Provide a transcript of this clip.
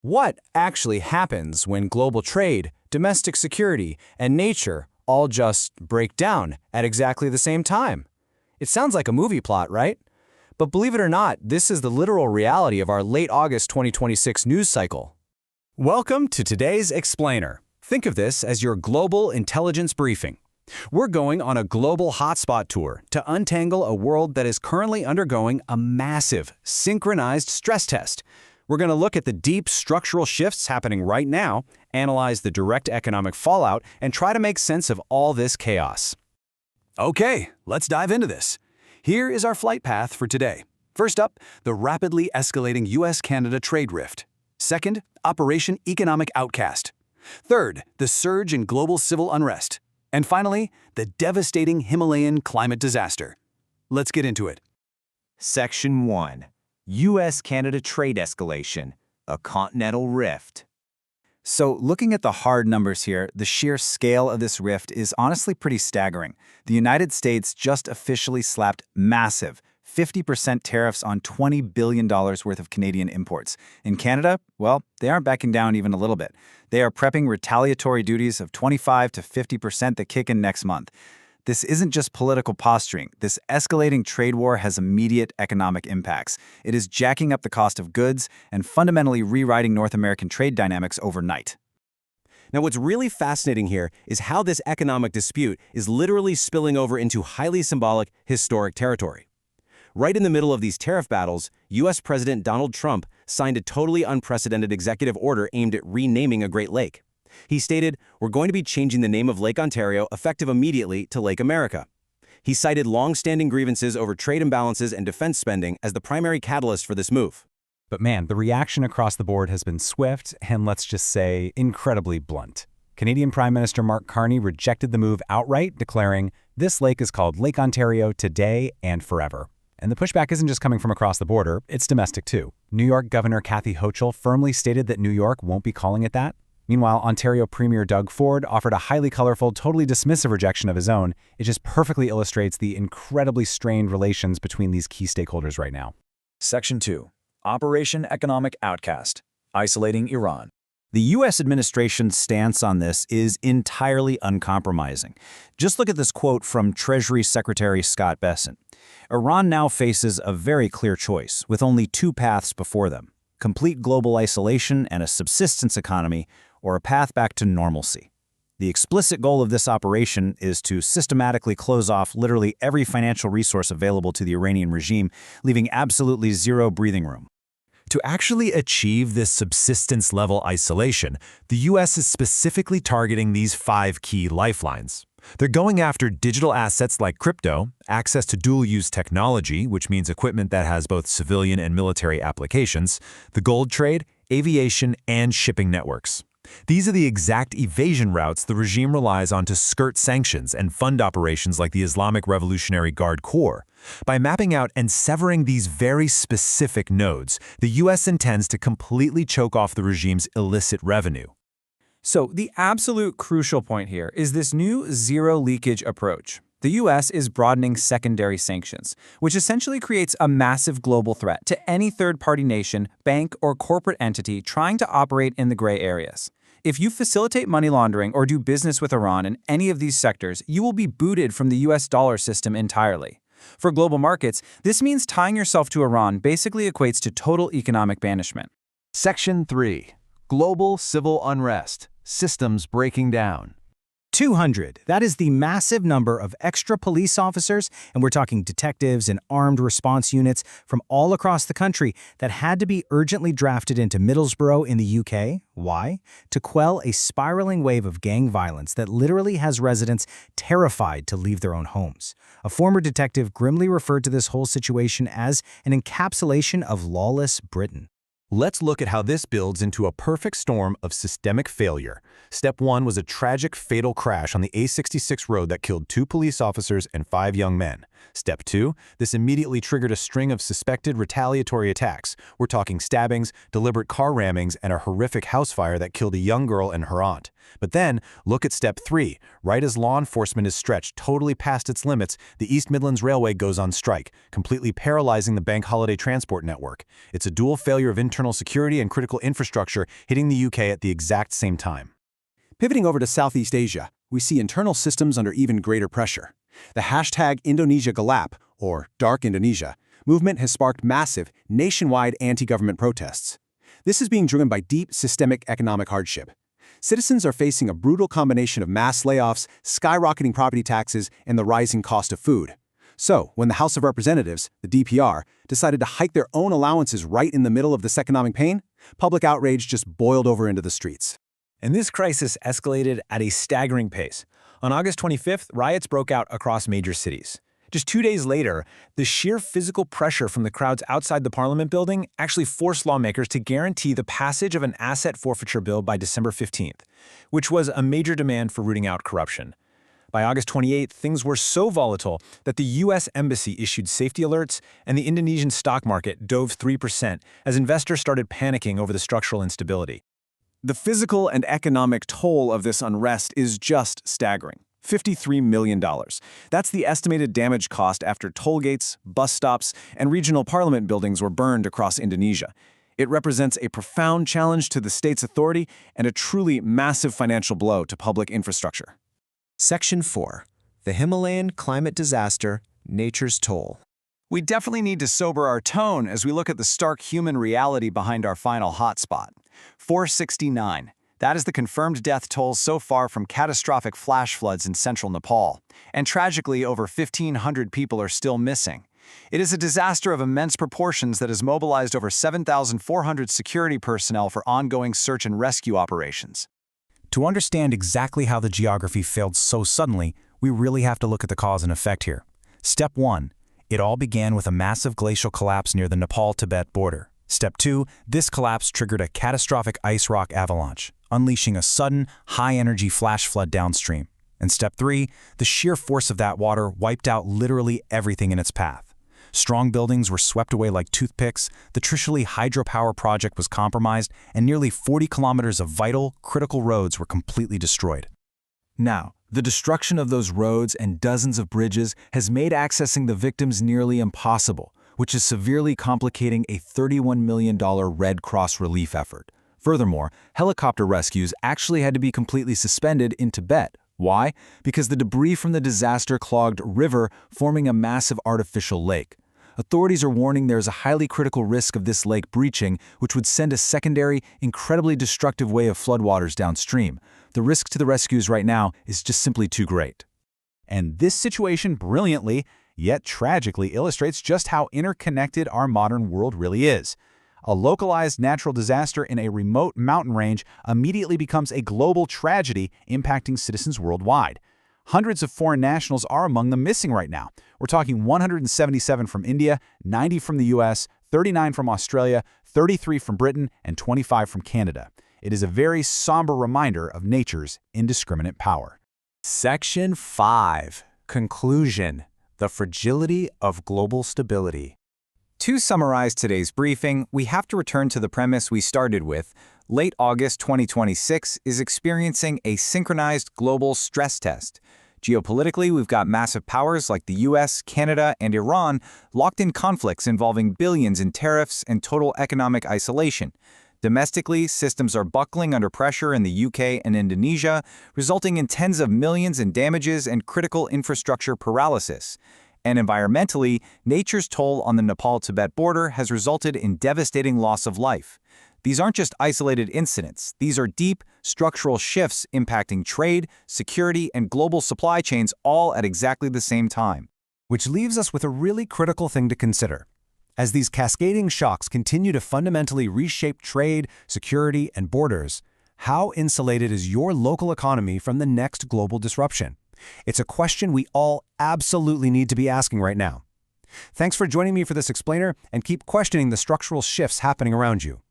What actually happens when global trade, domestic security, and nature all just break down at exactly the same time? It sounds like a movie plot, right? But believe it or not, this is the literal reality of our late August 2026 news cycle. Welcome to today's Explainer. Think of this as your global intelligence briefing. We're going on a global hotspot tour to untangle a world that is currently undergoing a massive, synchronized stress test. We're going to look at the deep structural shifts happening right now, analyze the direct economic fallout, and try to make sense of all this chaos. Okay, let's dive into this. Here is our flight path for today. First up, the rapidly escalating US-Canada trade rift. Second, Operation Economic Outcast. Third, the surge in global civil unrest. And finally, the devastating Himalayan climate disaster. Let's get into it. Section 1. US-Canada trade escalation, a continental rift. So looking at the hard numbers here, the sheer scale of this rift is honestly pretty staggering. The United States just officially slapped massive 50% tariffs on $20 billion worth of Canadian imports. In Canada, well, they aren't backing down even a little bit. They are prepping retaliatory duties of 25 to 50% that kick in next month. This isn't just political posturing. This escalating trade war has immediate economic impacts. It is jacking up the cost of goods and fundamentally rewriting North American trade dynamics overnight. Now, what's really fascinating here is how this economic dispute is literally spilling over into highly symbolic, historic territory. Right in the middle of these tariff battles, U.S. President Donald Trump signed a totally unprecedented executive order aimed at renaming a Great Lake. He stated, "We're going to be changing the name of Lake Ontario effective immediately to Lake America." He cited long-standing grievances over trade imbalances and defense spending as the primary catalyst for this move. But man, the reaction across the board has been swift and, let's just say, incredibly blunt. Canadian Prime Minister Mark Carney rejected the move outright, declaring, "This lake is called Lake Ontario today and forever." And the pushback isn't just coming from across the border, it's domestic too. New York Governor Kathy Hochul firmly stated that New York won't be calling it that. Meanwhile, Ontario Premier Doug Ford offered a highly colorful, totally dismissive rejection of his own. It just perfectly illustrates the incredibly strained relations between these key stakeholders right now. Section 2. Operation Economic Outcast. Isolating Iran. The U.S. administration's stance on this is entirely uncompromising. Just look at this quote from Treasury Secretary Scott Bessent. Iran now faces a very clear choice, with only two paths before them: complete global isolation and a subsistence economy, or a path back to normalcy. The explicit goal of this operation is to systematically close off literally every financial resource available to the Iranian regime, leaving absolutely zero breathing room. To actually achieve this subsistence-level isolation, the U.S. is specifically targeting these 5 key lifelines. They're going after digital assets like crypto, access to dual-use technology, which means equipment that has both civilian and military applications, the gold trade, aviation, and shipping networks. These are the exact evasion routes the regime relies on to skirt sanctions and fund operations like the Islamic Revolutionary Guard Corps. By mapping out and severing these very specific nodes, the U.S. intends to completely choke off the regime's illicit revenue. So the absolute crucial point here is this new zero-leakage approach. The U.S. is broadening secondary sanctions, which essentially creates a massive global threat to any third-party nation, bank, or corporate entity trying to operate in the gray areas. If you facilitate money laundering or do business with Iran in any of these sectors, you will be booted from the U.S. dollar system entirely. For global markets, this means tying yourself to Iran basically equates to total economic banishment. Section 3. Global Civil Unrest. Systems Breaking Down. 200. That is the massive number of extra police officers, and we're talking detectives and armed response units from all across the country that had to be urgently drafted into Middlesbrough in the UK. Why? To quell a spiraling wave of gang violence that literally has residents terrified to leave their own homes. A former detective grimly referred to this whole situation as an encapsulation of lawless Britain. Let's look at how this builds into a perfect storm of systemic failure. Step 1 was a tragic, fatal crash on the A66 road that killed 2 police officers and 5 young men. Step 2, this immediately triggered a string of suspected retaliatory attacks. We're talking stabbings, deliberate car rammings, and a horrific house fire that killed a young girl and her aunt. But then, look at Step 3. Right as law enforcement is stretched totally past its limits, the East Midlands Railway goes on strike, completely paralyzing the bank holiday transport network. It's a dual failure of internal internal security and critical infrastructure hitting the UK at the exact same time. Pivoting over to Southeast Asia, we see internal systems under even greater pressure. The hashtag #IndonesiaGelap, or Dark Indonesia, movement has sparked massive, nationwide anti-government protests. This is being driven by deep systemic economic hardship. Citizens are facing a brutal combination of mass layoffs, skyrocketing property taxes, and the rising cost of food. So, when the House of Representatives, the DPR, decided to hike their own allowances right in the middle of this economic pain, public outrage just boiled over into the streets. And this crisis escalated at a staggering pace. On August 25th, riots broke out across major cities. Just 2 days later, the sheer physical pressure from the crowds outside the Parliament building actually forced lawmakers to guarantee the passage of an asset forfeiture bill by December 15th, which was a major demand for rooting out corruption. By August 28th, things were so volatile that the U.S. Embassy issued safety alerts and the Indonesian stock market dove 3% as investors started panicking over the structural instability. The physical and economic toll of this unrest is just staggering. $53 million. That's the estimated damage cost after toll gates, bus stops, and regional parliament buildings were burned across Indonesia. It represents a profound challenge to the state's authority and a truly massive financial blow to public infrastructure. Section 4. The Himalayan Climate Disaster, Nature's Toll. We definitely need to sober our tone as we look at the stark human reality behind our final hotspot. 469. That is the confirmed death toll so far from catastrophic flash floods in central Nepal. And tragically, over 1,500 people are still missing. It is a disaster of immense proportions that has mobilized over 7,400 security personnel for ongoing search and rescue operations. To understand exactly how the geography failed so suddenly, we really have to look at the cause and effect here. Step 1. It all began with a massive glacial collapse near the Nepal-Tibet border. Step 2. This collapse triggered a catastrophic ice rock avalanche, unleashing a sudden, high-energy flash flood downstream. And Step 3. The sheer force of that water wiped out literally everything in its path. Strong buildings were swept away like toothpicks, the Trishuli hydropower project was compromised, and nearly 40 kilometers of vital, critical roads were completely destroyed. Now, the destruction of those roads and dozens of bridges has made accessing the victims nearly impossible, which is severely complicating a $31 million Red Cross relief effort. Furthermore, helicopter rescues actually had to be completely suspended in Tibet. Why? Because the debris from the disaster-clogged river forming a massive artificial lake. Authorities are warning there is a highly critical risk of this lake breaching, which would send a secondary, incredibly destructive wave of floodwaters downstream. The risk to the rescues right now is just simply too great. And this situation brilliantly, yet tragically, illustrates just how interconnected our modern world really is. A localized natural disaster in a remote mountain range immediately becomes a global tragedy impacting citizens worldwide. Hundreds of foreign nationals are among the missing right now. We're talking 177 from India, 90 from the US, 39 from Australia, 33 from Britain, and 25 from Canada. It is a very somber reminder of nature's indiscriminate power. Section 5. Conclusion. The Fragility of Global Stability. To summarize today's briefing, we have to return to the premise we started with. Late August 2026 is experiencing a synchronized global stress test. Geopolitically, we've got massive powers like the US, Canada, and Iran locked in conflicts involving billions in tariffs and total economic isolation. Domestically, systems are buckling under pressure in the UK and Indonesia, resulting in tens of millions in damages and critical infrastructure paralysis. And environmentally, nature's toll on the Nepal-Tibet border has resulted in devastating loss of life. These aren't just isolated incidents. These are deep, structural shifts impacting trade, security, and global supply chains all at exactly the same time. Which leaves us with a really critical thing to consider. As these cascading shocks continue to fundamentally reshape trade, security, and borders, how insulated is your local economy from the next global disruption? It's a question we all absolutely need to be asking right now. Thanks for joining me for this explainer, and keep questioning the structural shifts happening around you.